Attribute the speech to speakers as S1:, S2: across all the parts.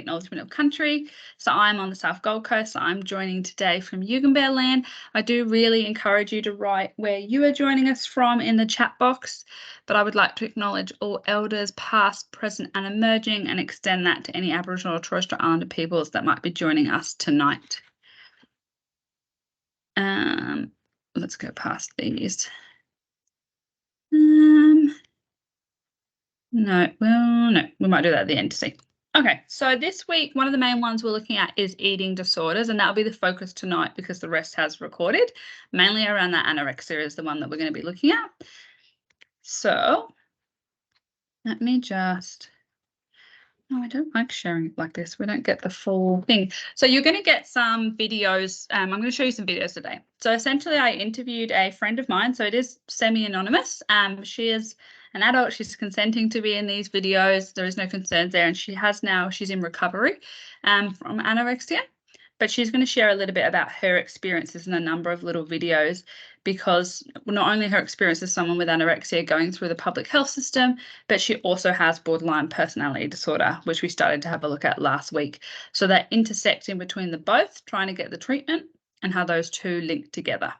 S1: Acknowledgement of country. So I'm on the South Gold Coast. I'm joining today from Yugambeh land. I do really encourage you to write where you are joining us from in the chat box, but I would like to acknowledge all elders past, present and emerging, and extend that to any Aboriginal or Torres Strait Islander peoples that might be joining us tonight. Let's go past these. No, we might do that at the end to see. Okay, so this week, one of the main ones we're looking at is eating disorders, and that'll be the focus tonight because the rest has recorded. Mainly around that anorexia is the one that we're going to be looking at. So let me just... No, I don't like sharing it like this. We don't get the full thing. So you're going to get some videos. I'm going to show you some videos today. So essentially, I interviewed a friend of mine. So it is semi-anonymous. She is an adult. She's consenting to be in these videos. There is no concerns there. And she's in recovery from anorexia. But she's going to share a little bit about her experiences in a number of little videos, because not only her experience as someone with anorexia going through the public health system, but she also has borderline personality disorder, which we started to have a look at last week. So that intersects in between the both, trying to get the treatment and how those two link together.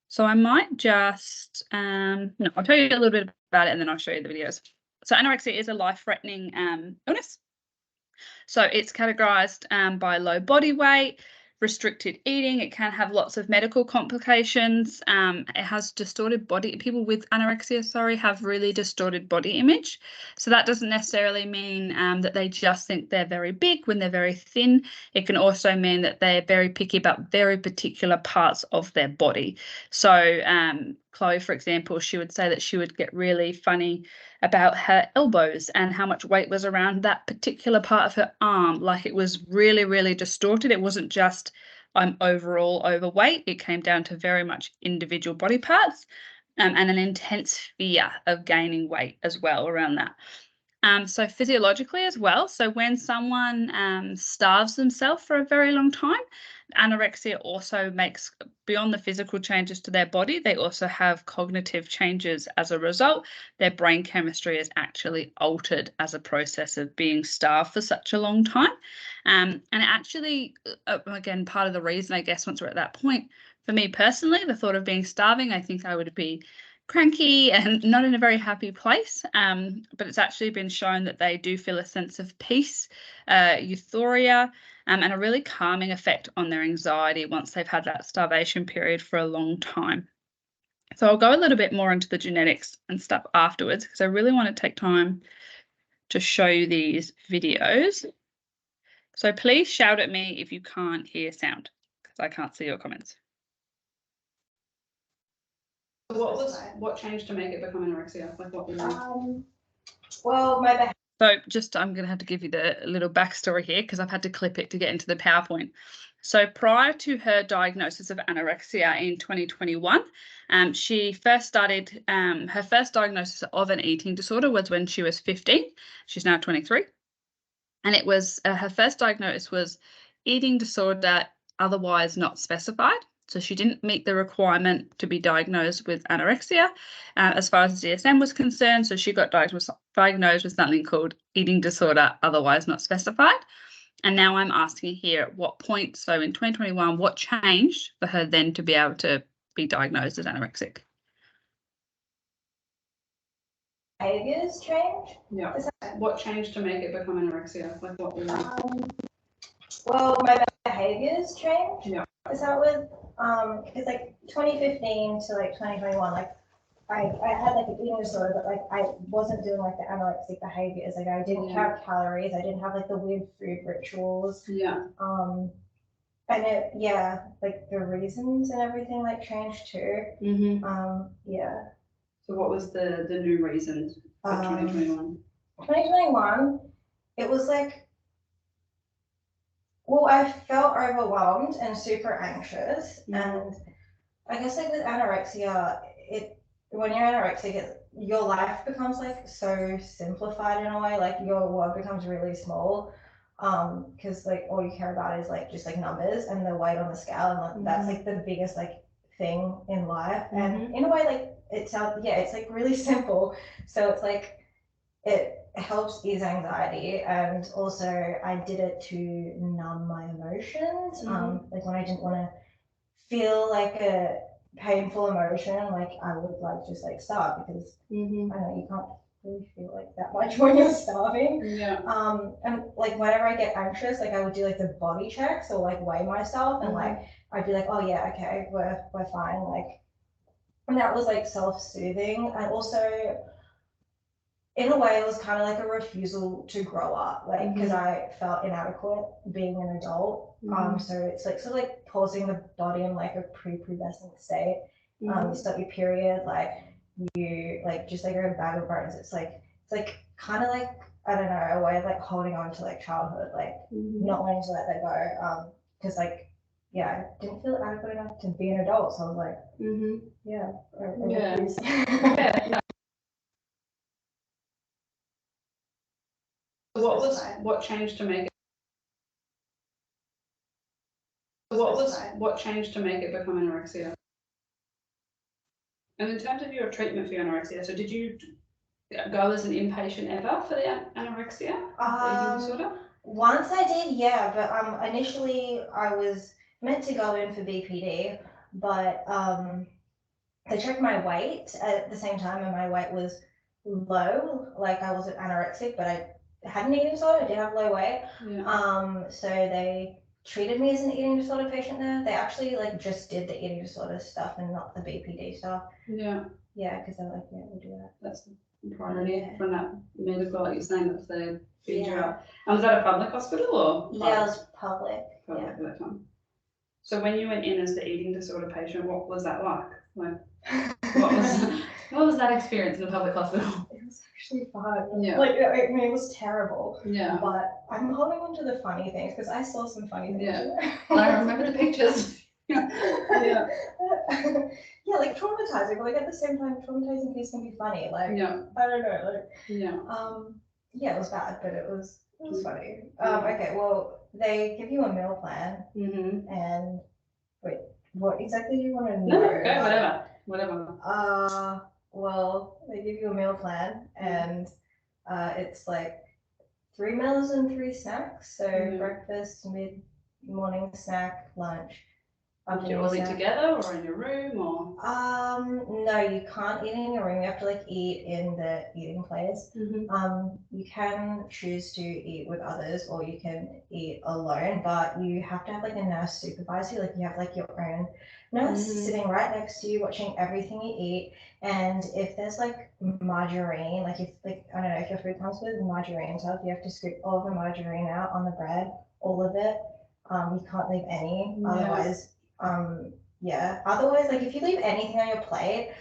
S1: So I might just, I'll tell you a little bit about it and then I'll show you the videos. So anorexia is a life-threatening illness. So it's categorized by low body weight, restricted eating. It can have lots of medical complications. It has distorted body. People with anorexia, have really distorted body image. So that doesn't necessarily mean that they just think they're very big when they're very thin. It can also mean that they're very picky about very particular parts of their body. So Chloe, for example, she would say that she would get really funny about her elbows and how much weight was around that particular part of her arm. Like it was really, really distorted. It wasn't just I'm overall overweight. It came down to very much individual body parts and an intense fear of gaining weight as well around that. So physiologically as well. So when someone starves themselves for a very long time, anorexia also makes, beyond the physical changes to their body, they also have cognitive changes as a result. Their brain chemistry is actually altered as a process of being starved for such a long time. And actually, again, part of the reason, I guess, once we're at that point, for me personally, the thought of being starving, I think I would be cranky and not in a very happy place, but it's actually been shown that they do feel a sense of peace, euphoria, and a really calming effect on their anxiety once they've had that starvation period for a long time. So I'll go a little bit more into the genetics and stuff afterwards, because I really want to take time to show you these videos. So please shout at me if you can't hear sound, because I can't see your comments. What changed to make it become anorexia? Like what was it? So just, I'm going to have to give you the little backstory here because I've had to clip it to get into the PowerPoint. So prior to her diagnosis of anorexia in 2021, she first started, her first diagnosis of an eating disorder was when she was 15. She's now 23. And it was, her first diagnosis was eating disorder otherwise not specified. So she didn't meet the requirement to be diagnosed with anorexia as far as the DSM was concerned. So she got diagnosed with something called eating disorder otherwise not specified. And now I'm asking here at what point, so in 2021, what changed for her then to be able to be diagnosed as anorexic?
S2: Behaviors change?
S1: Yeah. What changed to make it become anorexia? Like what was it?
S2: Well, my behaviors changed.
S1: Yeah.
S2: To start with, because like 2015 to like 2021, like I had like an eating disorder, but like I wasn't doing like the anorexic behaviors. Like I didn't count calories. I didn't have like the weird food rituals.
S1: Yeah.
S2: And it, like the reasons and everything like changed too.
S1: Mm-hmm.
S2: Yeah.
S1: So what was the new reasons for 2021?
S2: 2021, it was like, well, I felt overwhelmed and super anxious. And I guess like with anorexia, when you're anorexic, your life becomes like so simplified in a way, like your world becomes really small. Because like all you care about is like just like numbers and the weight on the scale, and like, that's like the biggest like thing in life. And in a way, like it's like really simple. So it's like helps ease anxiety, and also I did it to numb my emotions. Like when I didn't want to feel like a painful emotion, like I would like just like starve, because I don't know, you can't really feel like that much when you're starving.
S1: Yeah.
S2: And like whenever I get anxious, like I would do like the body checks or like weigh myself, and like I'd be like, oh yeah, okay, we're fine. Like, and that was like self-soothing. And also in a way it was kind of like a refusal to grow up, like because I felt inadequate being an adult. So it's like sort of like pausing the body in like a pre-pubescent state. You start your period, like you like just like you're a bag of bones. It's like kind of like, I don't know, a way of like holding on to like childhood, like not wanting to let that go. Because like, yeah, I didn't feel adequate enough to be an adult, so I was like, yeah, I refuse.
S1: Yeah. What changed to make it? What changed to make it become anorexia? And in terms of your treatment for your anorexia, so did you go as an inpatient ever for the anorexia, the eating disorder?
S2: Once I did, yeah, but initially I was meant to go in for BPD, but they checked my weight at the same time, and my weight was low. Like I wasn't anorexic, but I had an eating disorder. I did have low weight. So they treated me as an eating disorder patient there. They actually like just did the eating disorder stuff and not the BPD stuff.
S1: Yeah,
S2: because they're like, yeah, we'll do that.
S1: That's the priority from that medical, like you're saying, that they feed you up. And was that a public hospital or?
S2: Yeah, it was public.
S1: Public at that time. So when you went in as the eating disorder patient, what was that like? Like, what was that experience in the public hospital?
S2: It was actually fun.
S1: Yeah.
S2: Like, I mean, it was terrible.
S1: Yeah.
S2: But I'm holding on to the funny things because I saw some funny things.
S1: Yeah. I remember the pictures. Yeah.
S2: Yeah, like traumatizing, but like at the same time, traumatizing piece can be funny. Like, I don't know. Like, yeah, it was bad, but it was funny. Okay, well, they give you a meal plan, and wait, what exactly do you want to know?
S1: No, okay, whatever.
S2: Well, they give you a meal plan, and it's like 3 meals and 3 snacks. So breakfast, mid-morning snack, lunch.
S1: Do you all eat together or in your room or?
S2: No, you can't eat in your room. You have to like eat in the eating place. You can choose to eat with others or you can eat alone, but you have to have like a nurse supervise you. Like you have like your own nurse sitting right next to you, watching everything you eat. And if there's like margarine, like if like I don't know, if your food comes with margarine stuff, you have to scoop all of the margarine out on the bread, all of it. You can't leave any, otherwise. Otherwise, like if you leave anything on your plate,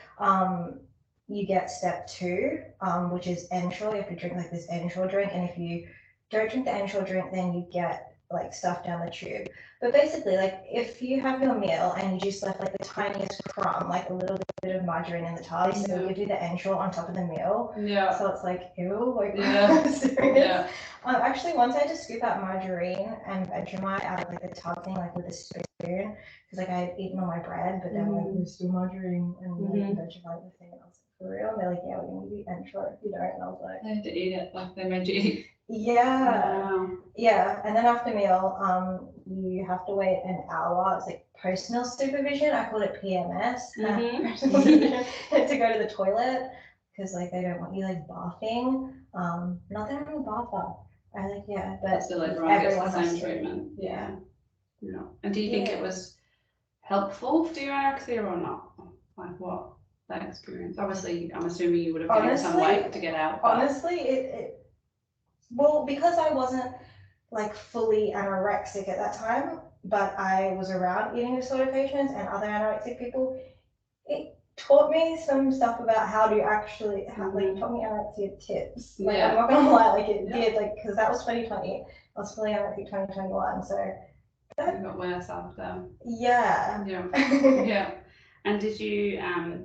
S2: you get step 2, which is Ensure. You have to drink like this Ensure drink, and if you don't drink the Ensure drink, then you get like stuff down the tube. But basically, like if you have your meal and you just left like the tiniest crumb, like a little bit of margarine in the tub, so they'll give you the Ensure on top of the meal. Yeah. So it's like, ew, like serious. Yeah. Actually, once I had to scoop out margarine and Vegemite out of like the tub thing, like with a spoon, because like I had eaten all my bread, but then like there's still margarine and like Vegemite the thing, and I was like, for real? And they're like, yeah, we're gonna eat Ensure if you don't. And I was like,
S1: they had to eat it, like they made you eat.
S2: Yeah. Wow. Yeah, and then after meal, you have to wait an hour. It's like post-meal supervision. I called it PMS. To go to the toilet because like they don't want you like bathing. Not that I'm a bather. I like but
S1: still like everyone has the same treatment. Yeah. And do you think it was helpful for your anorexia or not? Like what that experience? Obviously, I'm assuming you would have gained some weight to get out. But...
S2: Honestly, well, because I wasn't like fully anorexic at that time, but I was around eating disorder patients and other anorexic people, it taught me some stuff about how to actually, like taught me anorexia tips. Like I'm not gonna lie, like it did, like, because that was 2020. I was fully anorexic 2021, so.
S1: You got worse after.
S2: Yeah.
S1: Yeah. And did you,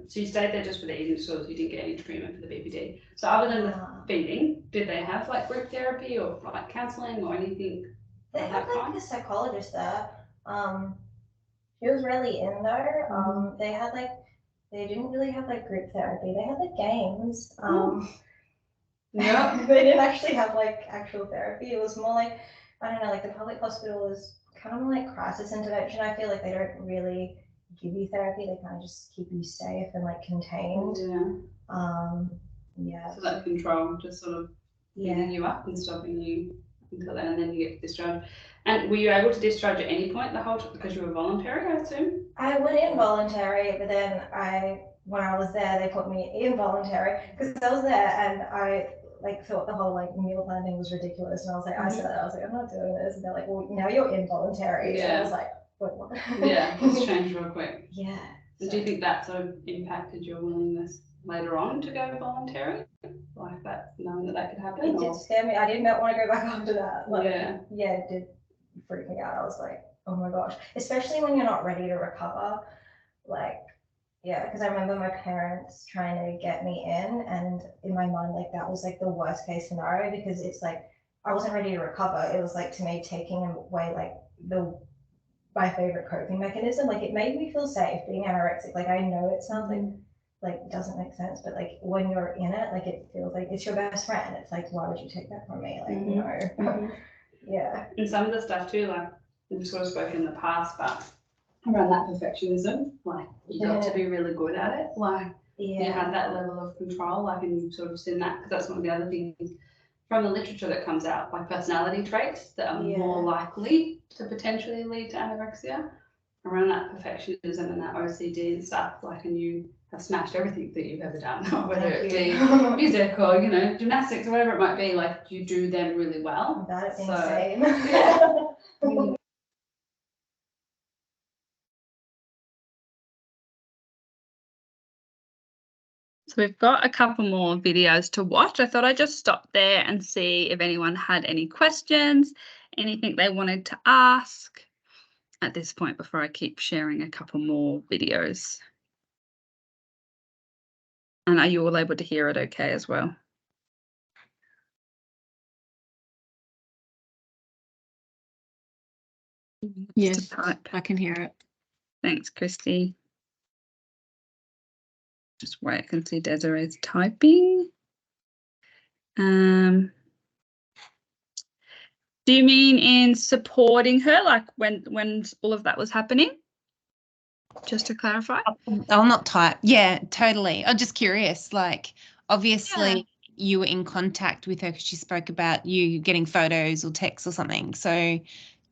S1: so you stayed there just for the eating disorders, you didn't get any treatment for the BPD. So other than the feeding, did they have like group therapy or like counselling or anything?
S2: They had like a psychologist there. She was really in there. They didn't really have like group therapy. They had like games.
S3: Yeah.
S2: They didn't actually have like actual therapy. It was more like, I don't know, like the public hospital is kind of more like crisis intervention. I feel like they don't really give you therapy. They kind of just keep you safe and like contained. Yeah.
S3: So that control, just sort of beating you up and stopping you until then, and then you get discharged. And were you able to discharge at any point the whole time because you were voluntary, I assume?
S2: I went involuntary, but then when I was there, they put me involuntary because I was there and I like thought the whole like meal plan thing was ridiculous, and I was like, I said that, I was like, I'm not doing this, and they're like, well, now you're involuntary. And I was like, wait, what?
S3: Yeah, it's changed real quick.
S2: Yeah.
S3: So do you think that sort of impacted your willingness later on to go voluntary? Like that, knowing that could happen?
S2: It did scare me. I did not want to go back after that. Like,
S3: yeah,
S2: it did freak me out. I was like, oh my gosh, especially when you're not ready to recover. Like, yeah, because I remember my parents trying to get me in, and in my mind, like that was like the worst case scenario because it's like I wasn't ready to recover. It was like to me taking away like my favorite coping mechanism. Like it made me feel safe being anorexic. Like I know it sounds like it doesn't make sense, but like when you're in it, like it feels like it's your best friend. It's like, why would you take that from me? Like no. Yeah.
S3: And some of the stuff too, like we've sort of spoken in the past, but around that perfectionism, like you got to be really good at it. Like you had that level of control, like, and you've sort of seen that because that's one of the other things from the literature that comes out, like personality traits that are more likely to potentially lead to anorexia, around that perfectionism and that OCD and stuff. Like, and you have smashed everything that you've ever done, whether it be music or gymnastics or whatever it might be. Like you do them really well.
S2: That's insane.
S1: So we've got a couple more videos to watch. I thought I'd just stop there and see if anyone had any questions, anything they wanted to ask at this point before I keep sharing a couple more videos. And are you all able to hear it okay as well?
S4: Yes, I can hear it.
S1: Thanks, Christy. Just wait, I can see Desiree's typing. Do you mean in supporting her, like when all of that was happening? Just to clarify.
S4: I'll not type. Yeah, totally. I'm just curious. Like, obviously, you were in contact with her because she spoke about you getting photos or texts or something. So,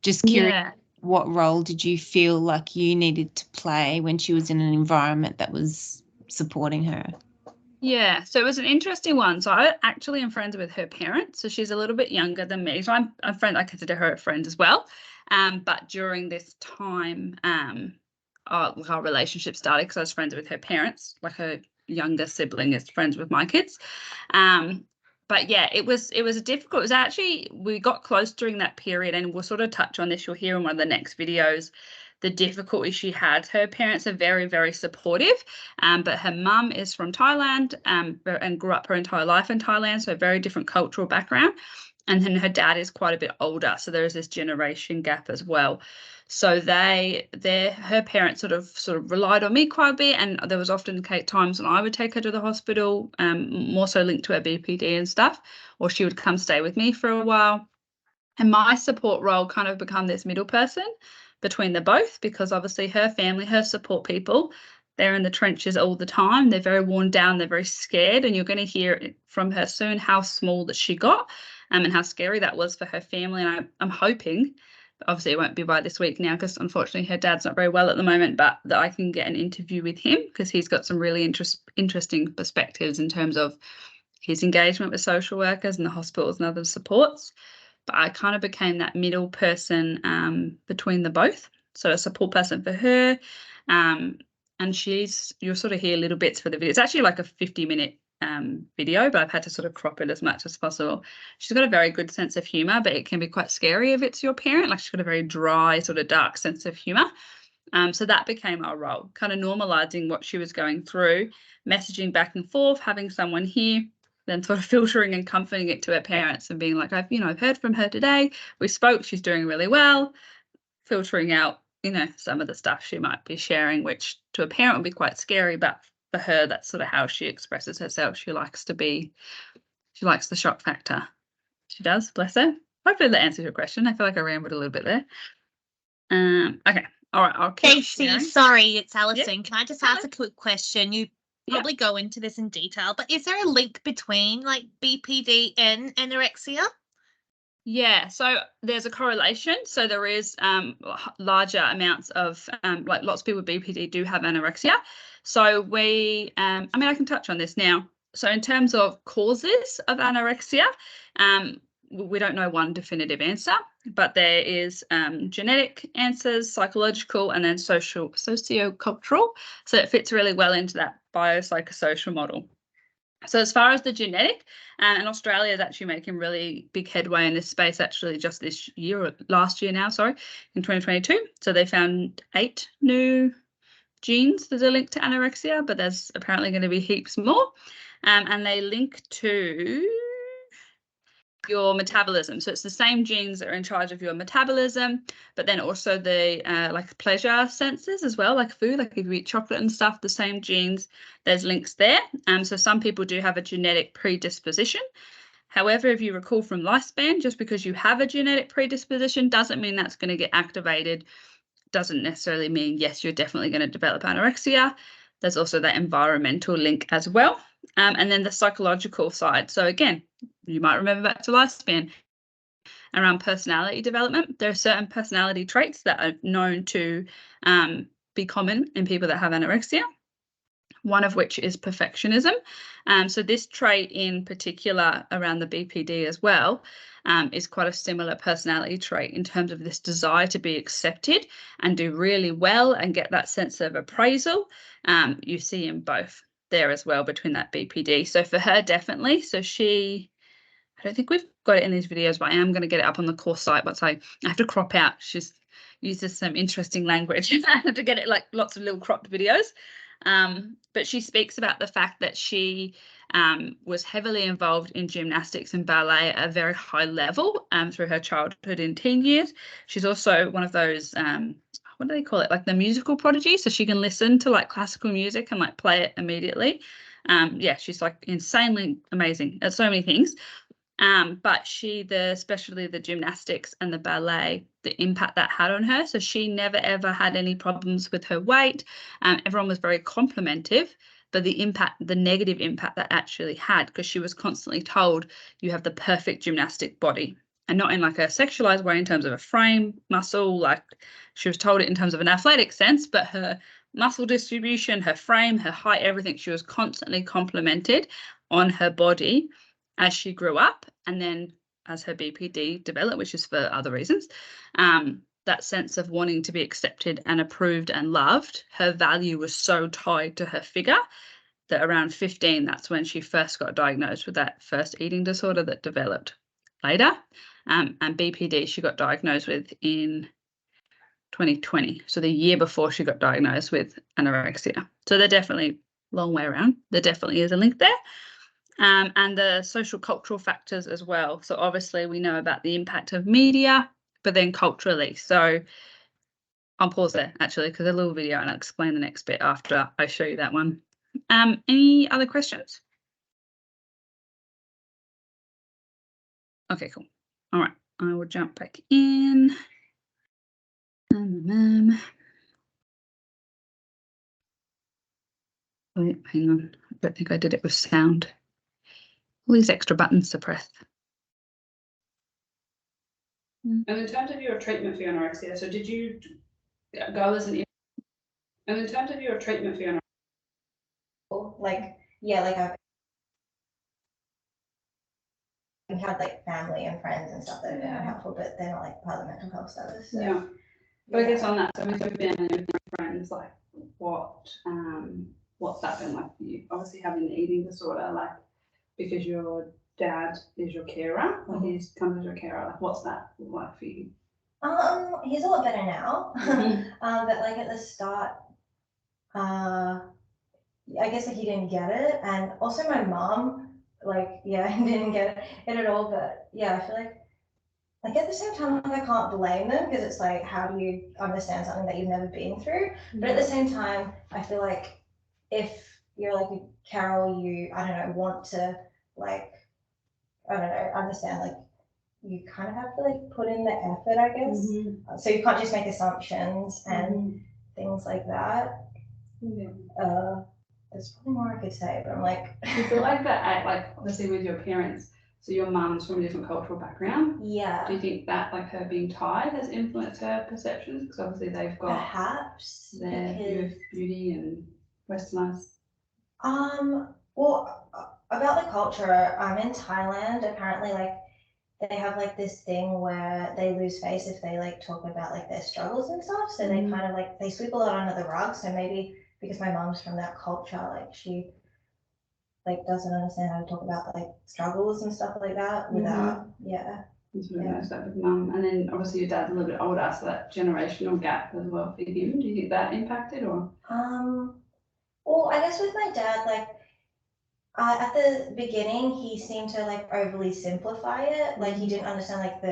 S4: just curious, what role did you feel like you needed to play when she was in an environment that was supporting her?
S1: Yeah, so it was an interesting one. So I actually am friends with her parents. So she's a little bit younger than me. So I'm a friend. I consider her a friend as well. But during this time, our relationship started because I was friends with her parents. Like her younger sibling is friends with my kids. But yeah, it was difficult. It was actually, we got close during that period, and we'll sort of touch on this. You'll hear in one of the next videos the difficulty she had. Her parents are very, very supportive, but her mum is from Thailand and grew up her entire life in Thailand, so a very different cultural background. And then her dad is quite a bit older, so there is this generation gap as well. So her parents sort of relied on me quite a bit, and there was often times when I would take her to the hospital, more so linked to her BPD and stuff, or she would come stay with me for a while. And my support role kind of become this middle person between the both, because obviously her family, her support people, they're in the trenches all the time. They're very worn down. They're very scared. And you're going to hear from her soon how small that she got and how scary that was for her family. And I'm hoping, obviously it won't be by this week now because unfortunately her dad's not very well at the moment, but that I can get an interview with him because he's got some really interesting perspectives in terms of his engagement with social workers and the hospitals and other supports. But I kind of became that middle person between the both. So a support person for her. And you'll sort of hear little bits for the video. It's actually like a 50-minute video, but I've had to sort of crop it as much as possible. She's got a very good sense of humor, but it can be quite scary if it's your parent. Like she's got a very dry, sort of dark sense of humor. So that became our role, kind of normalizing what she was going through, messaging back and forth, having someone here, then sort of filtering and comforting it to her parents and being like, I've heard from her today. We spoke, she's doing really well. Filtering out, some of the stuff she might be sharing, which to a parent would be quite scary, but for her, that's sort of how she expresses herself. She likes to be She likes the shock factor. She does, bless her. Hopefully that answers your question. I feel like I rambled a little bit there. Okay. All right. I'll keep
S5: Stacey,
S1: sharing.
S5: sorry, it's Alison. Can I just
S1: Hello.
S5: ask a quick question? You
S1: Yeah.
S5: probably go into this in detail, but is there a link between like BPD and anorexia?
S1: Yeah, so there's a correlation. So there is larger amounts of like lots of people with BPD do have anorexia. So we, I mean, I can touch on this now. So in terms of causes of anorexia, we don't know one definitive answer, but there is genetic answers, psychological, and then socio-cultural. So it fits really well into that biopsychosocial model. So as far as the genetic, and Australia is actually making really big headway in this space actually just this year, or last year now, sorry, in 2022. So they found 8 new genes that are linked to anorexia, but there's apparently going to be heaps more. And they link to your metabolism. So it's the same genes that are in charge of your metabolism, but then also the like pleasure senses as well, like food, like if you eat chocolate and stuff, the same genes, there's links there. So some people do have a genetic predisposition. However, if you recall from lifespan, just because you have a genetic predisposition doesn't mean that's going to get activated. Doesn't necessarily mean, yes, you're definitely going to develop anorexia. There's also that environmental link as well. And then the psychological side. So again, you might remember back to lifespan around personality development. There are certain personality traits that are known to be common in people that have anorexia, one of which is perfectionism. So this trait in particular around the BPD as well is quite a similar personality trait in terms of this desire to be accepted and do really well and get that sense of appraisal. You see in both there as well between that BPD. So for her, definitely. So she, I don't think we've got it in these videos, but I am going to get it up on the course site. But I have to crop out. She's uses some interesting language. I have to get it like lots of little cropped videos. But she speaks about the fact that she was heavily involved in gymnastics and ballet at a very high level through her childhood and teen years. She's also one of those, what do they call it? Like the musical prodigy. So she can listen to like classical music and like play it immediately. Yeah, she's like insanely amazing at so many things. But especially the gymnastics and the ballet, the impact that had on her. So she never ever had any problems with her weight. Everyone was very complimentive, but the negative impact that actually had, because she was constantly told you have the perfect gymnastic body, and not in like a sexualized way in terms of a frame, muscle, like she was told it in terms of an athletic sense, but her muscle distribution, her frame, her height, everything, she was constantly complimented on her body as she grew up, and then as her BPD developed, which is for other reasons, that sense of wanting to be accepted and approved and loved, her value was so tied to her figure that around 15, that's when she first got diagnosed with that first eating disorder that developed later. And BPD she got diagnosed with in 2020, so the year before she got diagnosed with anorexia. So they're definitely a long way around. There definitely is a link there. And the social cultural factors as well. So obviously we know about the impact of media, but then culturally. So I'll pause there actually because a little video and I'll explain the next bit after I show you that one. Any other questions? Okay, cool. All right, I will jump back in. Wait, hang on. I don't think I did it with sound. All these extra buttons to press.
S3: And in terms of your treatment for anorexia, so did you go as an... And in terms of your treatment for anorexia,
S2: like, yeah, like I've had like family and friends and stuff that have been helpful, but they're not like part of the mental health service. So.
S3: yeah. But I guess on that, so with your family and friends, like what's that been like for you? Obviously having the eating disorder, like because your dad is your carer, like he's come as your carer, like what's that like for you?
S2: He's a lot better now. But like at the start, I guess like he didn't get it, and also my mom, like didn't get it at all. But yeah, I feel like at the same time, like I can't blame them because it's like, how do you understand something that you've never been through? But at the same time, I feel like if you're like a Carol, you, I don't know, want to like I don't know, understand like you kind of have to like put in the effort, I guess.
S3: Mhm.
S2: So you can't just make assumptions and
S3: Mhm.
S2: things like that.
S3: Yeah.
S2: There's probably more I could say, but I'm like,
S3: Do you feel like that, like obviously with your parents, so your mum's from a different cultural background. Do
S2: yeah,
S3: you think that like her being Thai has influenced her perceptions? Because obviously they've got
S2: perhaps
S3: their view
S2: because
S3: of beauty and westernized.
S2: well, about the culture, in Thailand, apparently like they have like this thing where they lose face if they like talk about like their struggles and stuff. So they
S3: Mhm.
S2: kind of like they sweep a lot under the rug. So maybe because my mom's from that culture, like she like doesn't understand how to talk about like struggles and stuff like that without yeah.
S3: You sort of
S2: Yeah.
S3: noticed that with mum. And then obviously your dad's a little bit older, so that generational gap as well for him. Do you think that impacted or?
S2: Well, I guess with my dad, like at the beginning, he seemed to like overly simplify it. Like he didn't understand like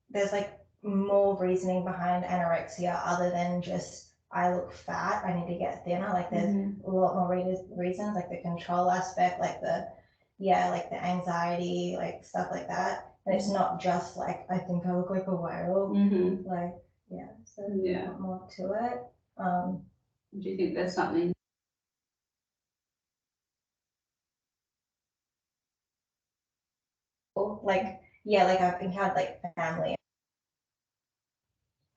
S2: there's like more reasoning behind anorexia other than just I look fat, I need to get thinner. Like there's a lot more reasons, like the control aspect, like like the anxiety, like stuff like that. And it's not just like I think I look like a whale.
S3: Mm-hmm.
S2: Like yeah, so there's
S3: Yeah.
S2: a lot more to it.
S3: Do you think there's something?
S2: Like yeah, like I've had like family.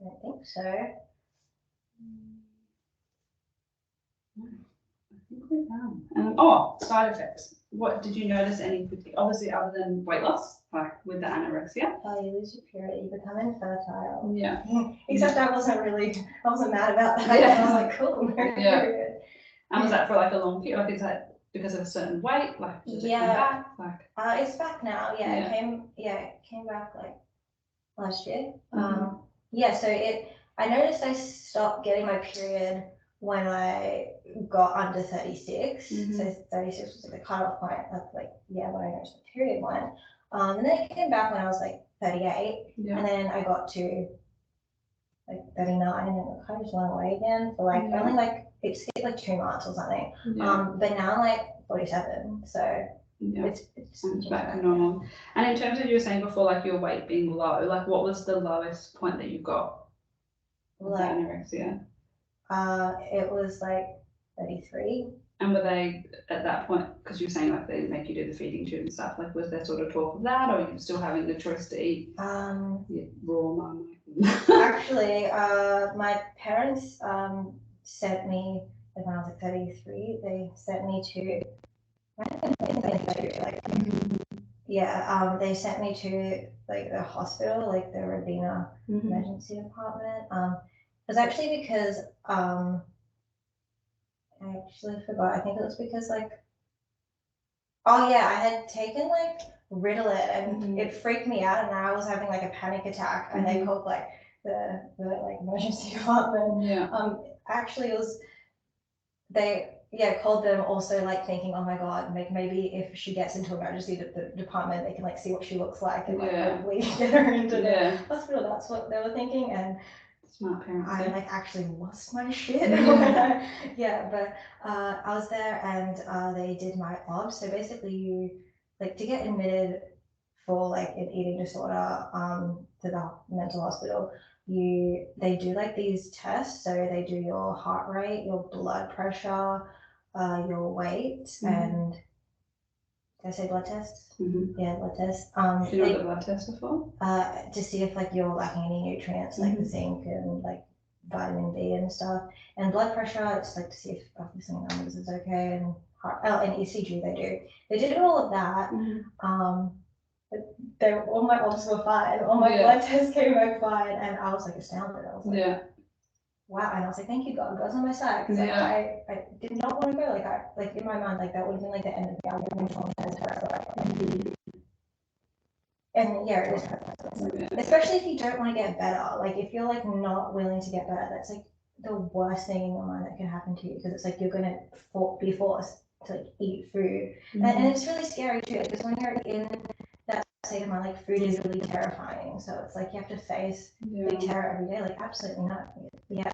S2: I don't think so.
S3: I think we're done. Oh, side effects. What did you notice any? Obviously, other than weight loss, like with the anorexia.
S2: Oh, you lose your period, you become infertile.
S3: Yeah.
S2: Except I wasn't mad about that.
S3: Yeah.
S2: I was like, cool, no
S3: Yeah.
S2: period.
S3: And was that for like a long period? Like, is that because of a certain weight? Like, does it come
S2: Yeah.
S3: back? Like,
S2: It's back now. Yeah,
S3: Yeah.
S2: it came back like last year.
S3: Mhm.
S2: Yeah, so I noticed I stopped getting my period when I got under 36. So 36 was like the cutoff point of like, yeah, when I noticed the period went. And then it came back when I was like 38.
S3: Yeah.
S2: And then I got to like 39 and it kind of just went away again for like only like it's like 2 months or something.
S3: Yeah.
S2: But now I'm like 47. So
S3: Yeah.
S2: it's
S3: back to normal. And in terms of you were saying before, like your weight being low, like what was the lowest point that you got with the
S2: like
S3: anorexia?
S2: it was like 33.
S3: And were they at that point, because you were saying like they make you do the feeding tube and stuff, like was there sort of talk of that, or are you still having the choice to eat raw mum?
S2: Actually, my parents sent me like when I was like 33. They sent me to they sent me to like the hospital, like the Robina emergency department. It was actually because I actually forgot. I think it was because like oh yeah, I had taken like Ritalin and it freaked me out, and I was having like a panic attack, and they called like the like emergency department.
S3: Yeah.
S2: Actually, it was they called them also like thinking, oh my god, like maybe if she gets into emergency the department, they can like see what she looks like and like hopefully get her into the hospital. That's what they were thinking, and
S3: smart parents.
S2: I like actually lost my shit. But I was there and they did my obs. So basically, you like to get admitted for like an eating disorder to the mental hospital. They do like these tests. So they do your heart rate, your blood pressure, your weight, and did I say blood tests? Yeah, blood tests.
S3: Do you know what the blood tests are for?
S2: To see if like you're lacking any nutrients like the zinc and like vitamin D and stuff. And blood pressure, it's like to see if obviously numbers is okay, and and ECG they did all of that. But all my obs were fine, all my blood tests came back fine, and I was like astounded. I was like, wow, and I was like, thank you God, God's on my side, because I did not want to go. Like in my mind, like that would have been like the end of the argument. And yeah, it is especially if you don't want to get better. Like if you're like not willing to get better, that's like the worst thing in your mind that can happen to you, because it's like you're gonna be forced to like eat food, and it's really scary too, because when you're in that say to him, like, food is really terrifying. So it's like you have to face like terror every day. Like, absolutely not. Yeah.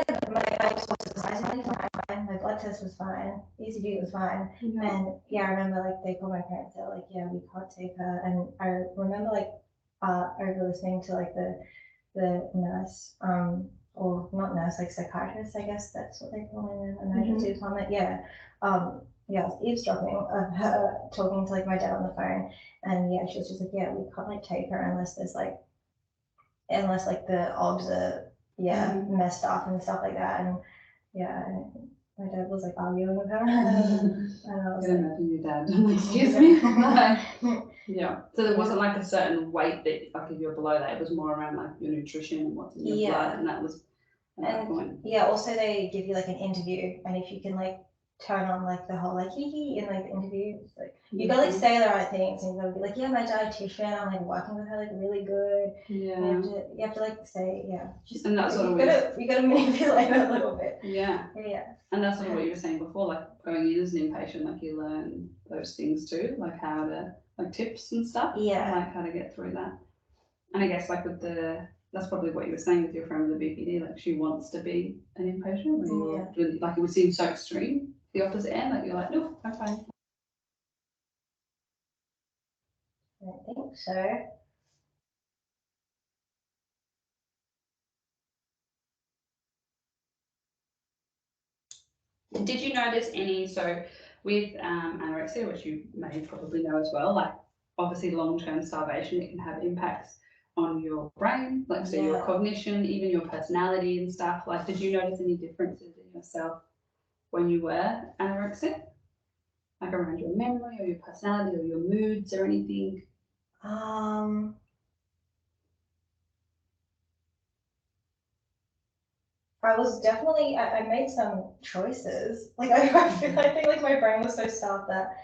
S2: But my was surprisingly fine. My blood test was fine. ECG was fine. And I remember like they called my parents. They're like, yeah, we can't take her. And I remember like over listening to like the nurse, or not nurse, like psychiatrist, I guess that's what they call in an emergency department. I was eavesdropping of her talking to like my dad on the phone, and she was just like, yeah, we can't like take her unless there's like, unless like the obs are messed up and stuff like that. And my dad was like arguing with her. And I was
S3: I can imagine your dad. Excuse me. Yeah. So there wasn't like a certain weight that, like, if you're below that, it was more around like your nutrition and what's in your blood, and that was at that point.
S2: Also they give you like an interview, and if you can like turn on like the whole like hee in like the interview, it's like you gotta like say the right things, and you gotta be like, yeah, my dietitian, I'm like working with her like really good.
S3: Yeah.
S2: You have to like say just,
S3: and that's sort of
S2: you gotta manipulate her a little bit.
S3: Yeah. And that's sort of what you were saying before, like going in as an inpatient, like you learn those things too, like how to, like tips and stuff. Like how to get through that. And I guess like with that's probably what you were saying with your friend with the BPD, like she wants to be an inpatient, where you're like, it would seem so extreme, the opposite end, like you're like, no, I'm fine.
S2: I think so.
S3: Did you notice any, so with anorexia, which you may probably know as well, like obviously long-term starvation, it can have impacts on your brain, like so your cognition, even your personality and stuff. Like, did you notice any differences in yourself when you were anorexic? Like around your memory or your personality or your moods or anything?
S2: I was definitely, I made some choices. Like I think like my brain was so starved that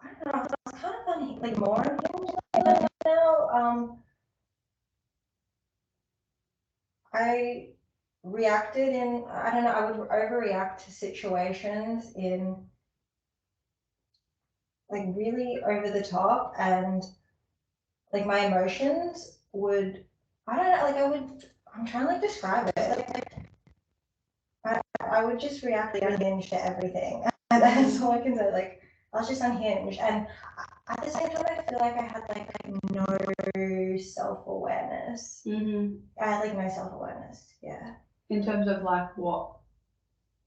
S2: I don't know, I was kind of on like more unhinged now. I reacted in, I don't know, I would overreact to situations in like really over the top, and like my emotions would, I don't know, like I'm trying to like describe it. Like I would just react unhinged to everything. And that's all I can say. Like I was just unhinged, and at the same time, I feel like I had like no self-awareness. I had like no self-awareness. Yeah.
S3: In terms of like what,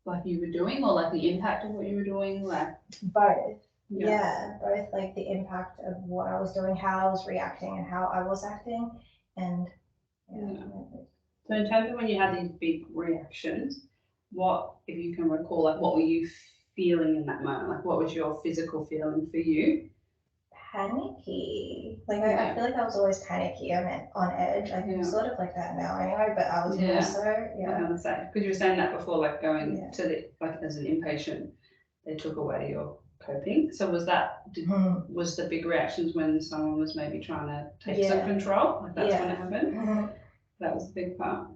S3: like you were doing, or like the impact of what you were doing, like
S2: both. Both like the impact of what I was doing, how I was reacting, and how I was acting, and
S3: So in terms of when you had these big reactions, what, if you can recall, like what were you feeling in that moment? Like what was your physical feeling for you?
S2: Panicky. Like I feel like I was always panicky. I'm on edge. Like I'm sort of like that now anyway, but I was more so.
S3: I was say, because you were saying that before, like going to the, like as an inpatient, they took away your coping. So was that, was the big reactions when someone was maybe trying to take some control? Like that's when it happened? That was the big part.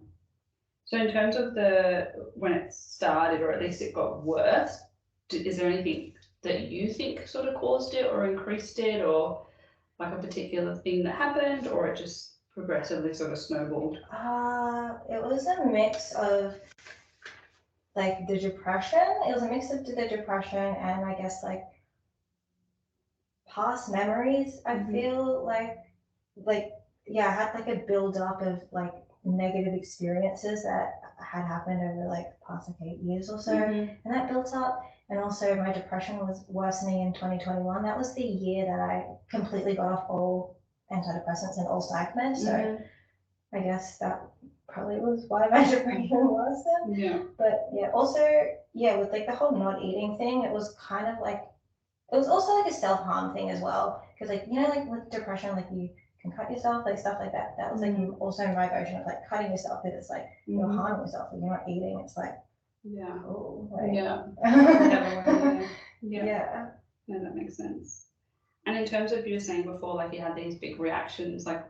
S3: So in terms of when it started, or at least it got worse, is there anything that you think sort of caused it or increased it, or like a particular thing that happened, or it just progressively sort of snowballed?
S2: It was a mix of like the depression. It was a mix of the depression and I guess like past memories. I feel like I had like a build up of like negative experiences that had happened over like the past like 8 years or so, and that built up. And also my depression was worsening in 2021. That was the year that I completely got off all antidepressants and all psych meds. So I guess that probably was why my depression worsened. But also with like the whole not eating thing, it was kind of like, it was also like a self-harm thing as well. Because like, like with depression, like you can cut yourself, like stuff like that. That was like also my version of like cutting yourself, because it's like you're harming yourself, like you're not eating. It's like, oh, like,
S3: yeah, that makes sense. And in terms of, you were saying before, like you had these big reactions, like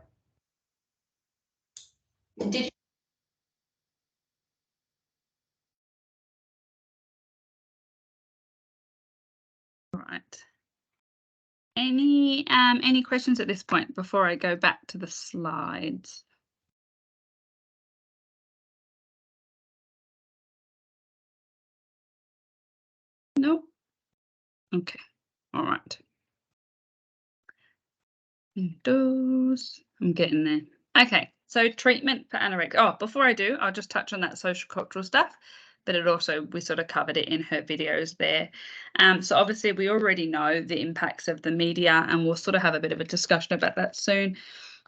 S3: did you
S1: right. Any questions at this point before I go back to the slides? No? Okay. All right. Those. I'm getting there. Okay. So treatment for anorexia. Oh, before I do, I'll just touch on that social cultural stuff. But we sort of covered it in her videos there. So obviously we already know the impacts of the media, and we'll sort of have a bit of a discussion about that soon.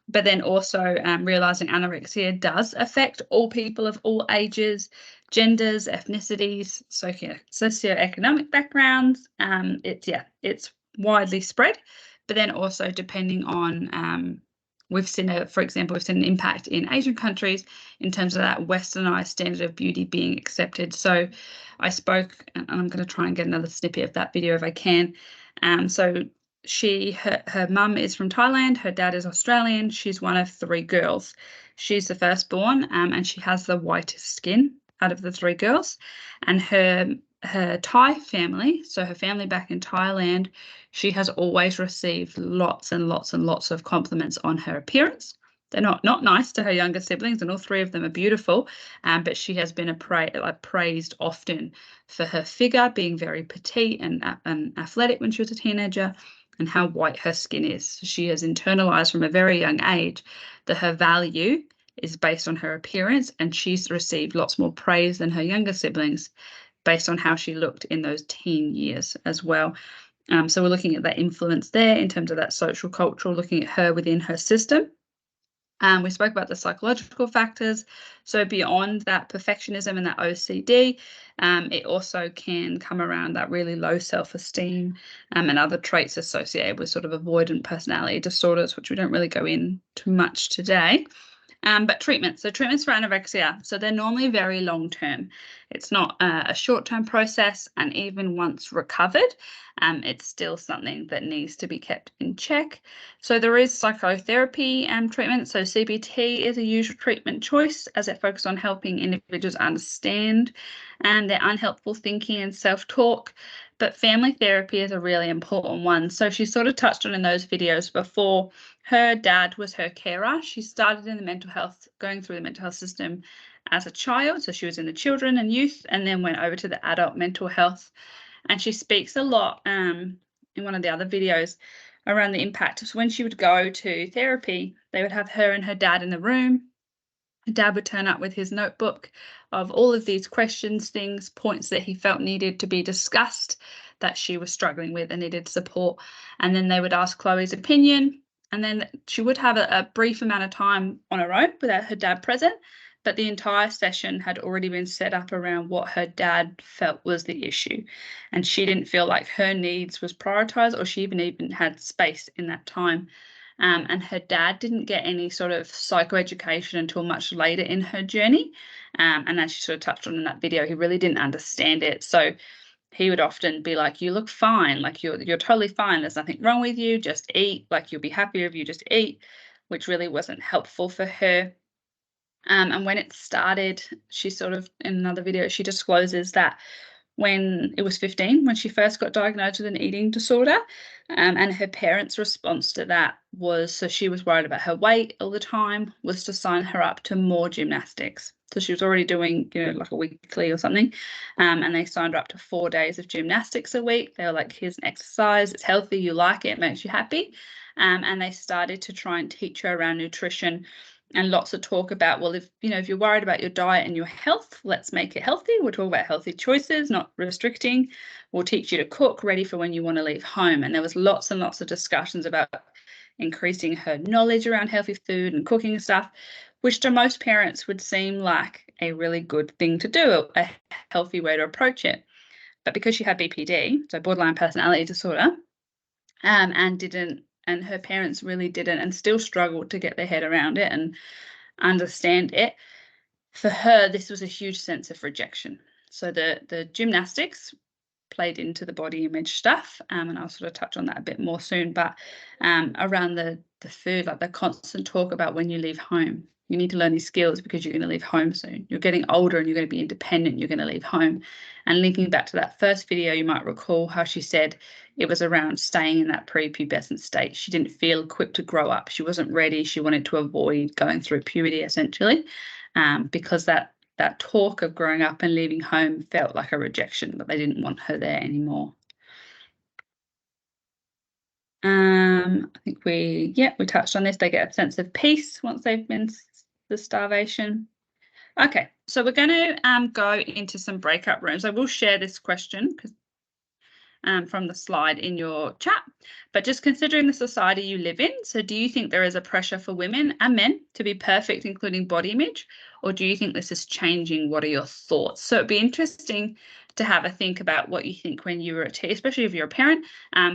S1: But then also realizing anorexia does affect all people of all ages, genders, ethnicities, socioeconomic backgrounds. It's widely spread. But then also depending on we've seen an impact in Asian countries in terms of that westernized standard of beauty being accepted. So I spoke, and I'm going to try and get another snippet of that video if I can. So her mum is from Thailand, her dad is Australian, she's one of 3 girls. She's the firstborn, and she has the whitest skin out of the 3 girls. And her Thai family, so her family back in Thailand, she has always received lots and lots and lots of compliments on her appearance. They're not nice to her younger siblings, and all 3 of them are beautiful, but she has been praised often for her figure being very petite and athletic when she was a teenager, and how white her skin is. She has internalized from a very young age that her value is based on her appearance, and she's received lots more praise than her younger siblings based on how she looked in those teen years as well. So we're looking at that influence there in terms of that social cultural, looking at her within her system. We spoke about the psychological factors. So beyond that perfectionism and that OCD, it also can come around that really low self-esteem and other traits associated with sort of avoidant personality disorders, which we don't really go into much today. But treatments. So treatments for anorexia. So they're normally very long-term. It's not a short-term process, and even once recovered, it's still something that needs to be kept in check. So there is psychotherapy treatment. So CBT is a usual treatment choice, as it focuses on helping individuals understand their unhelpful thinking and self-talk. But family therapy is a really important one. So she sort of touched on in those videos before. Her dad was her carer. She started in going through the mental health system as a child. So she was in the children and youth, and then went over to the adult mental health. And she speaks a lot in one of the other videos around the impact. So when she would go to therapy, they would have her and her dad in the room. Her dad would turn up with his notebook of all of these questions, things, points that he felt needed to be discussed, that she was struggling with and needed support. And then they would ask Chloe's opinion. And then she would have a brief amount of time on her own without her dad present, but the entire session had already been set up around what her dad felt was the issue. And she didn't feel like her needs was prioritized, or she even had space in that time. And her dad didn't get any sort of psychoeducation until much later in her journey. And as she sort of touched on in that video, he really didn't understand it. So he would often be like, you look fine, like you're totally fine, there's nothing wrong with you, just eat, like you'll be happier if you just eat, which really wasn't helpful for her. And when it started, she sort of, in another video, she discloses that when it was 15, when she first got diagnosed with an eating disorder, and her parents' response to that was, so she was worried about her weight all the time, was to sign her up to more gymnastics. So she was already doing, like a weekly or something, and they signed her up to 4 days of gymnastics a week. They were like, here's an exercise, it's healthy, you like it, it makes you happy. And they started to try and teach her around nutrition, and lots of talk about, well, if you're worried about your diet and your health, let's make it healthy. We'll talk about healthy choices, not restricting. We'll teach you to cook, ready for when you want to leave home. And there was lots and lots of discussions about increasing her knowledge around healthy food and cooking and stuff, which to most parents would seem like a really good thing to do, a healthy way to approach it. But because she had BPD, so borderline personality disorder, and her parents really didn't, and still struggled to get their head around it and understand it. For her, this was a huge sense of rejection. So the gymnastics played into the body image stuff, and I'll sort of touch on that a bit more soon, but around the food, like the constant talk about when you leave home, You need to learn these skills because you're going to leave home soon. You're getting older and you're going to be independent. You're going to leave home. And linking back to that first video, you might recall how she said it was around staying in that prepubescent state. She didn't feel equipped to grow up. She wasn't ready. She wanted to avoid going through puberty, essentially, because that talk of growing up and leaving home felt like a rejection, but they didn't want her there anymore. I think we touched on this. They get a sense of peace once they've been the starvation. Okay, so we're going to go into some breakout rooms. I will share this question because from the slide in your chat, but just considering the society you live in, so do you think there is a pressure for women and men to be perfect, including body image, or do you think this is changing? What are your thoughts? So it'd be interesting to have a think about what you think when you were a teen, especially if you're a parent,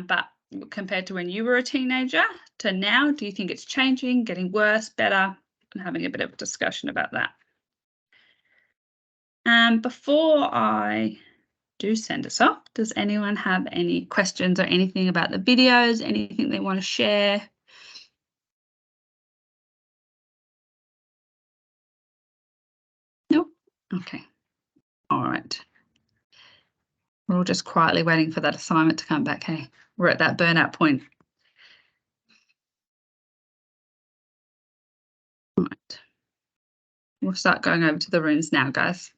S1: but compared to when you were a teenager to now, do you think it's changing, getting worse, better? And having a bit of a discussion about that. Before I do send us off, does anyone have any questions or anything about the videos, anything they want to share? Nope. Okay. All right. We're all just quietly waiting for that assignment to come back. Hey, we're at that burnout point. All right. We'll start going over to the rooms now, guys.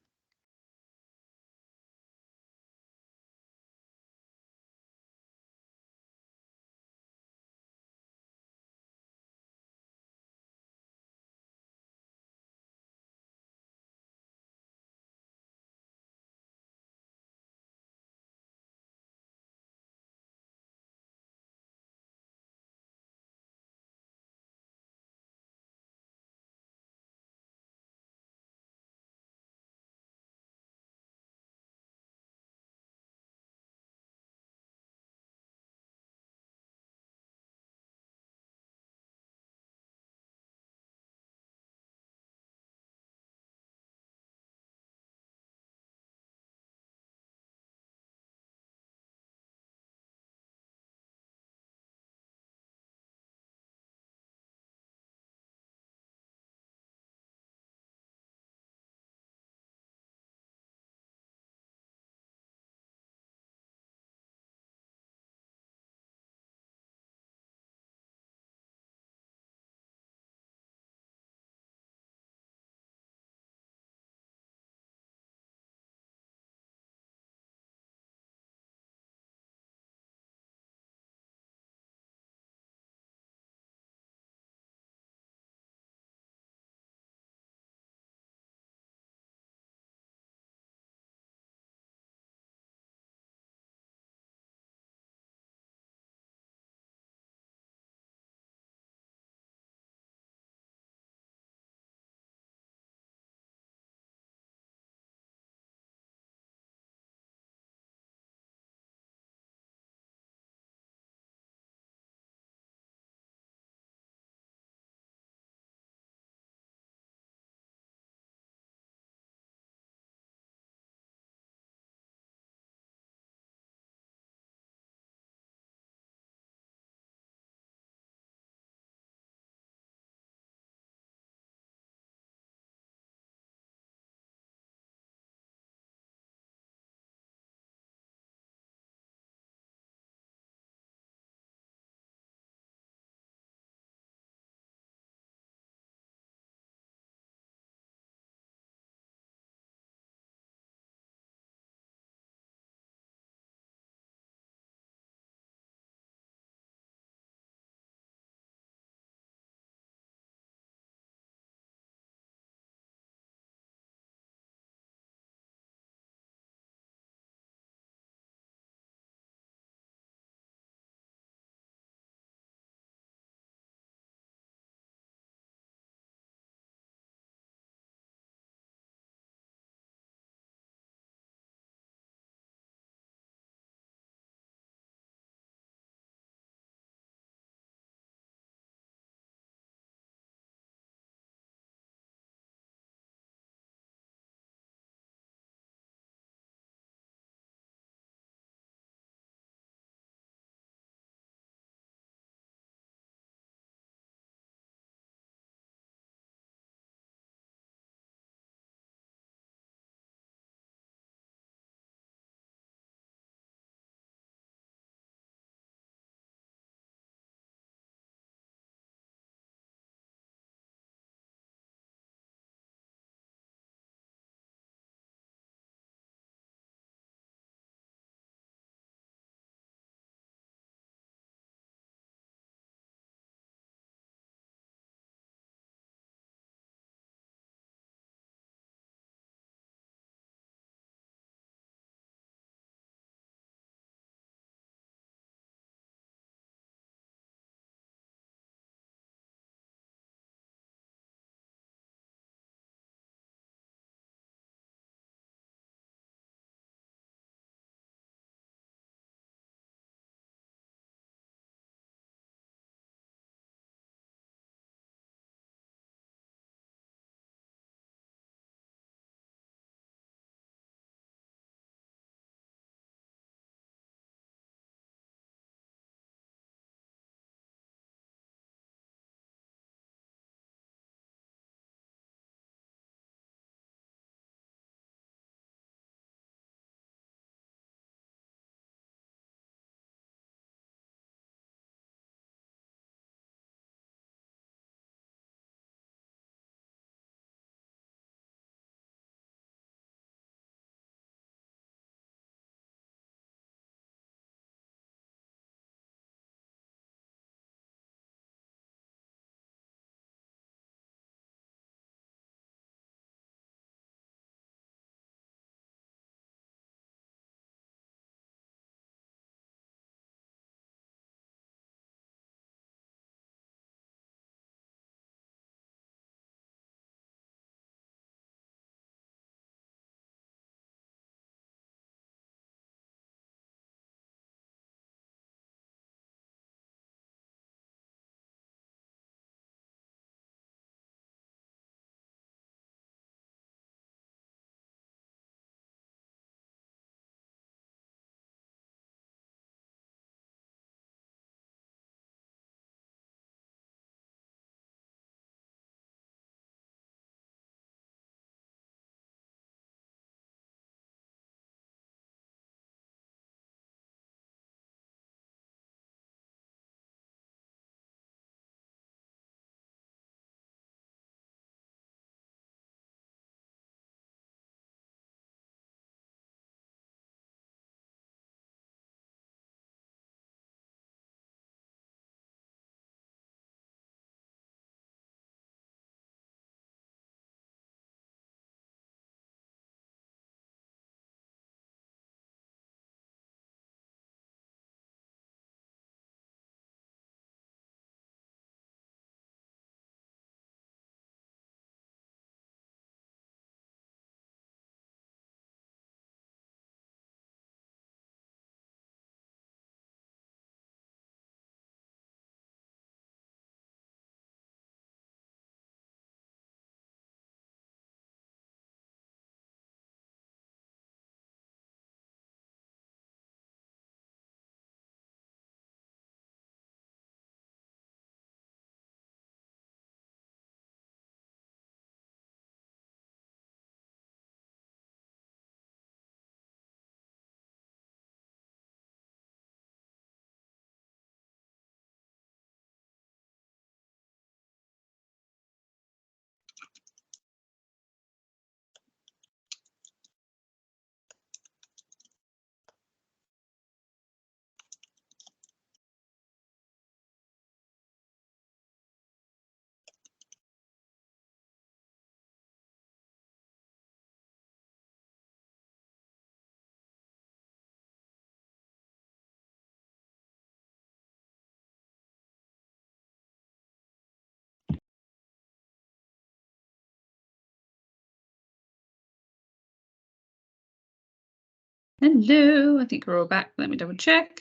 S1: Hello, I think we're all back. Let me double check.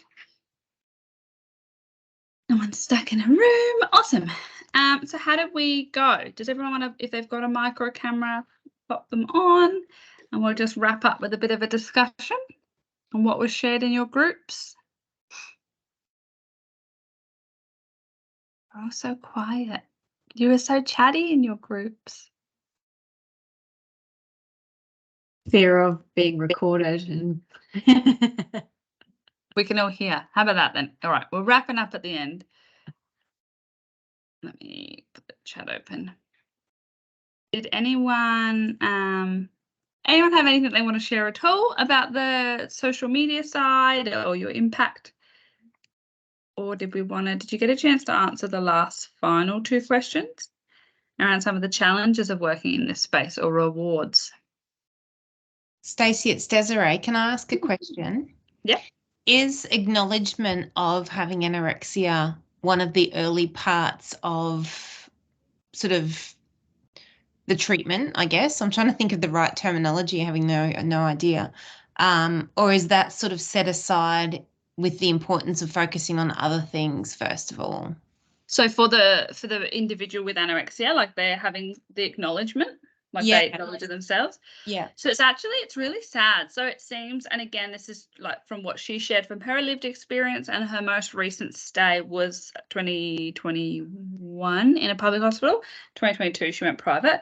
S1: No one's stuck in a room. Awesome. So how did we go? Does everyone want to, if they've got a mic or a camera, pop them on, and we'll just wrap up with a bit of a discussion on what was shared in your groups. Oh, so quiet. You were so chatty in your groups.
S4: Fear of being recorded and
S1: We can all hear. How about that then? All right, we're wrapping up at the end. Let me put the chat open. Did anyone have anything they want to share at all about the social media side or your impact? Or did you get a chance to answer the last final 2 questions around some of the challenges of working in this space or rewards?
S4: Stacey, it's Desiree. Can I ask a question?
S1: Yeah.
S4: Is acknowledgement of having anorexia one of the early parts of sort of the treatment, I guess? I'm trying to think of the right terminology, having no idea. Or is that sort of set aside with the importance of focusing on other things, first of all?
S1: So for the individual with anorexia, like they're having the acknowledgement, like they acknowledge it themselves.
S4: Yeah.
S1: So it's really sad. So it seems, and again, this is like from what she shared from her lived experience, and her most recent stay was 2021 in a public hospital. 2022 she went private.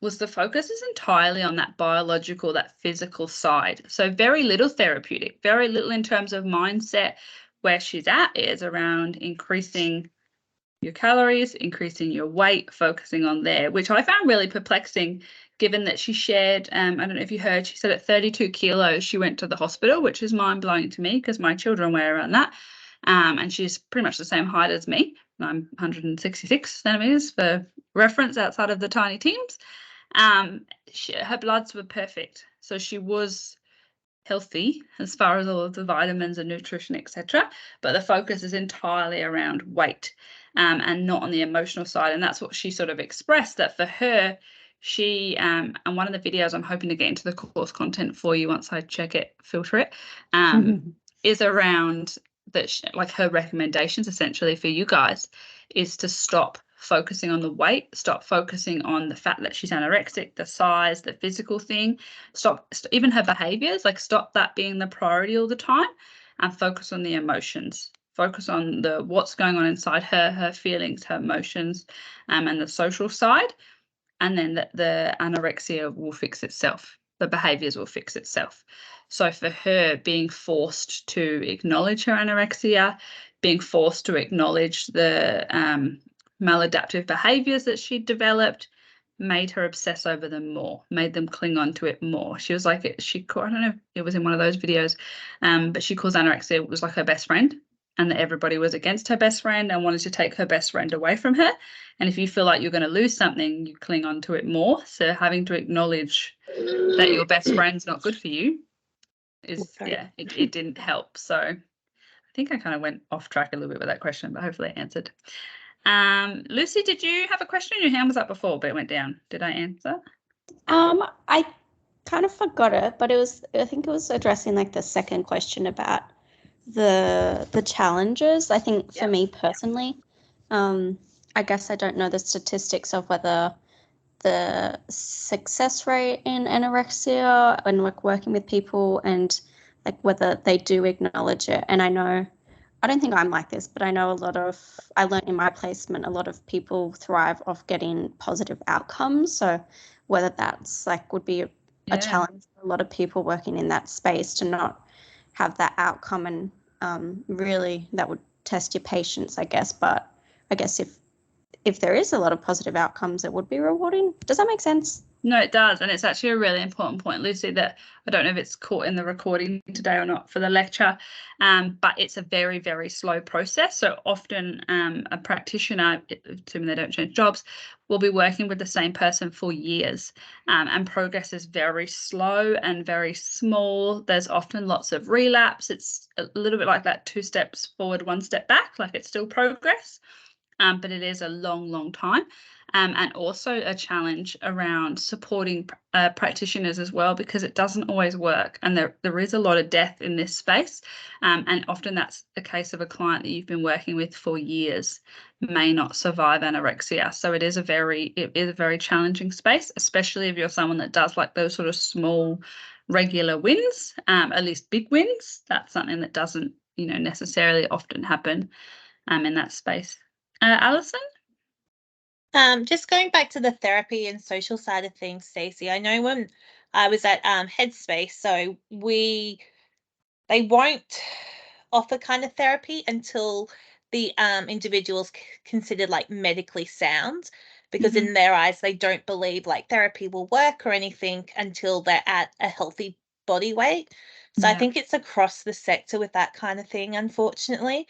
S1: Was the focus is entirely on that biological, that physical side. So very little therapeutic, very little in terms of mindset. Where she's at is around increasing your calories, increasing your weight, focusing on there, which I found really perplexing, given that she shared, I don't know if you heard, she said at 32 kilos, she went to the hospital, which is mind-blowing to me because my children weigh around that. And she's pretty much the same height as me. I'm 166 centimeters for reference outside of the tiny teams. Her bloods were perfect. So she was healthy as far as all of the vitamins and nutrition, etc. But the focus is entirely around weight and not on the emotional side. And that's what she sort of expressed, that for her, she, and one of the videos I'm hoping to get into the course content for you once I check it, filter it, is around that, like her recommendations essentially for you guys is to stop focusing on the weight, stop focusing on the fact that she's anorexic, the size, the physical thing, stop even her behaviors, like stop that being the priority all the time and focus on the emotions, focus on the what's going on inside her feelings, her emotions, and the social side. And then the anorexia will fix itself. The behaviors will fix itself. So for her, being forced to acknowledge her anorexia, being forced to acknowledge the maladaptive behaviors that she'd developed, made her obsess over them more, made them cling on to it more. She was like, I don't know if it was in one of those videos, but she calls anorexia, it was like her best friend, and that everybody was against her best friend and wanted to take her best friend away from her. And if you feel like you're going to lose something, you cling on to it more. So having to acknowledge that your best friend's not good for you is, it didn't help. So I think I kind of went off track a little bit with that question, but hopefully I answered. Lucy, did you have a question? Your hand was up before, but it went down. Did I answer?
S6: I kind of forgot it, but I think it was addressing like the second question about the challenges. I think for me personally, I guess I don't know the statistics of whether the success rate in anorexia and like working with people and like whether they do acknowledge it. And I don't think I'm like this, but I know I learned in my placement, a lot of people thrive off getting positive outcomes. So whether that's like would be a challenge for a lot of people working in that space to not have that outcome, and really that would test your patience, I guess. But I guess if there is a lot of positive outcomes, it would be rewarding. Does that make sense?
S1: No, it does. And it's actually a really important point, Lucy, that I don't know if it's caught in the recording today or not for the lecture, but it's a very, very slow process. So often a practitioner, assuming they don't change jobs, will be working with the same person for years, and progress is very slow and very small. There's often lots of relapse. It's a little bit like that 2 steps forward, 1 step back, like it's still progress. but it is a long, long time. And also a challenge around supporting practitioners as well, because it doesn't always work. And there is a lot of death in this space. And often that's a case of a client that you've been working with for years may not survive anorexia. So it is a very challenging space, especially if you're someone that does like those sort of small regular wins, at least big wins. That's something that doesn't, necessarily often happen in that space. Alison?
S5: Just going back to the therapy and social side of things, Stacey, I know when I was at Headspace, so they won't offer kind of therapy until the individual's considered like medically sound, because in their eyes they don't believe like therapy will work or anything until they're at a healthy body weight. So I think it's across the sector with that kind of thing, unfortunately.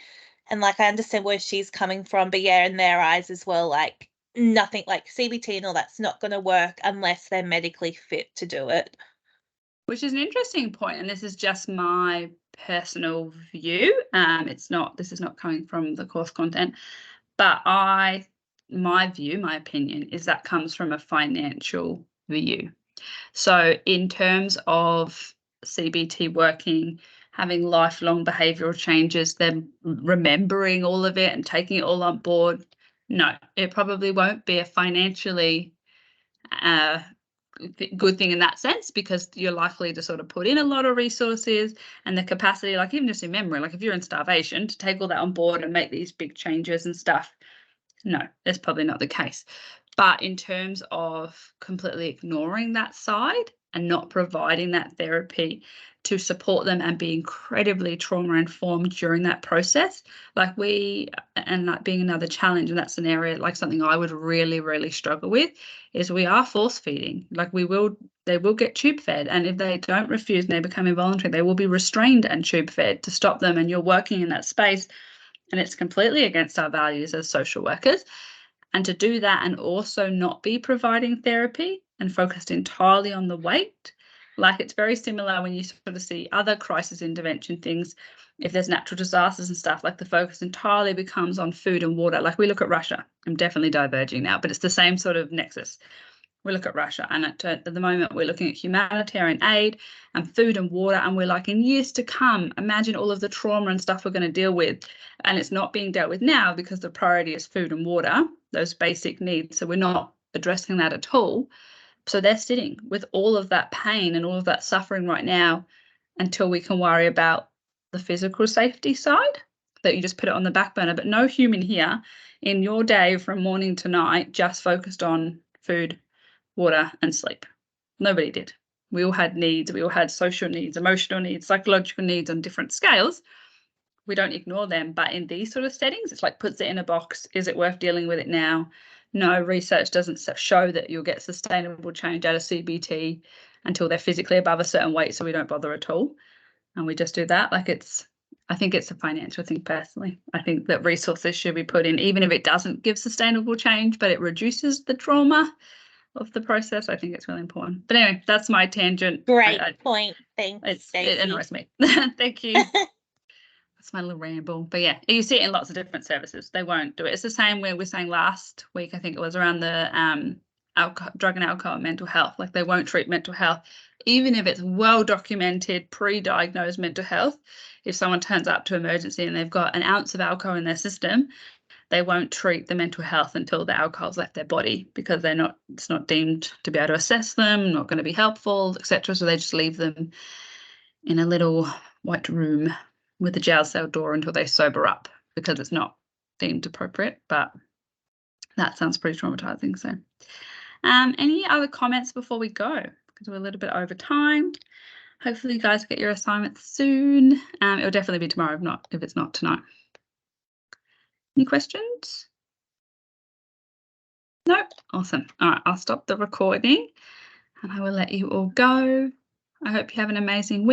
S5: And like I understand where she's coming from, but yeah, in their eyes as well, like nothing like CBT and all that's not going to work unless they're medically fit to do it.
S1: Which is an interesting point, and this is just my personal view. This is not coming from the course content, but my opinion is that comes from a financial view. So in terms of CBT working, having lifelong behavioural changes, then remembering all of it and taking it all on board, no, it probably won't be a financially good thing in that sense, because you're likely to sort of put in a lot of resources and the capacity, like even just in memory, like if you're in starvation, to take all that on board and make these big changes and stuff, no, that's probably not the case. But in terms of completely ignoring that side and not providing that therapy to support them and be incredibly trauma informed during that process, like that being another challenge, and that's an area like something I would really, really struggle with, is we are force feeding. Like they will get tube fed, and if they don't refuse and they become involuntary, they will be restrained and tube fed to stop them. And you're working in that space, and it's completely against our values as social workers. And to do that and also not be providing therapy and focused entirely on the weight, like it's very similar when you sort of see other crisis intervention things. If there's natural disasters and stuff, like the focus entirely becomes on food and water. Like we look at Russia. I'm definitely diverging now, but it's the same sort of nexus. We look at Russia, and at the moment we're looking at humanitarian aid and food and water, and we're like, in years to come, imagine all of the trauma and stuff we're going to deal with, and it's not being dealt with now because the priority is food and water, those basic needs. So we're not addressing that at all. So they're sitting with all of that pain and all of that suffering right now until we can worry about the physical safety side, that you just put it on the back burner. But no human here in your day from morning to night just focused on food, water and sleep. Nobody did. We all had needs. We all had social needs, emotional needs, psychological needs on different scales. We don't ignore them, but in these sort of settings, it's like puts it in a box. Is it worth dealing with it now? No, research doesn't show that you'll get sustainable change out of CBT until they're physically above a certain weight, so we don't bother at all. And we just do that. I think it's a financial thing personally. I think that resources should be put in, even if it doesn't give sustainable change, but it reduces the trauma of the process. I think it's really important. But anyway, that's my tangent.
S5: Great point. Thanks,
S1: it annoys me. Thank you. That's my little ramble. But yeah, you see it in lots of different services. They won't do it. It's the same where we're saying last week, I think it was around the drug and alcohol and mental health. Like they won't treat mental health, even if it's well documented, pre-diagnosed mental health. If someone turns up to emergency and they've got an ounce of alcohol in their system, they won't treat the mental health until the alcohol's left their body, because it's not deemed to be able to assess them, not going to be helpful, etc. So they just leave them in a little white room with a jail cell door until they sober up, because it's not deemed appropriate. But that sounds pretty traumatizing. So any other comments before we go? Because we're a little bit over time. Hopefully you guys get your assignments soon. It'll definitely be tomorrow, if it's not tonight. Any questions? Nope. Awesome. All right, I'll stop the recording and I will let you all go. I hope you have an amazing week.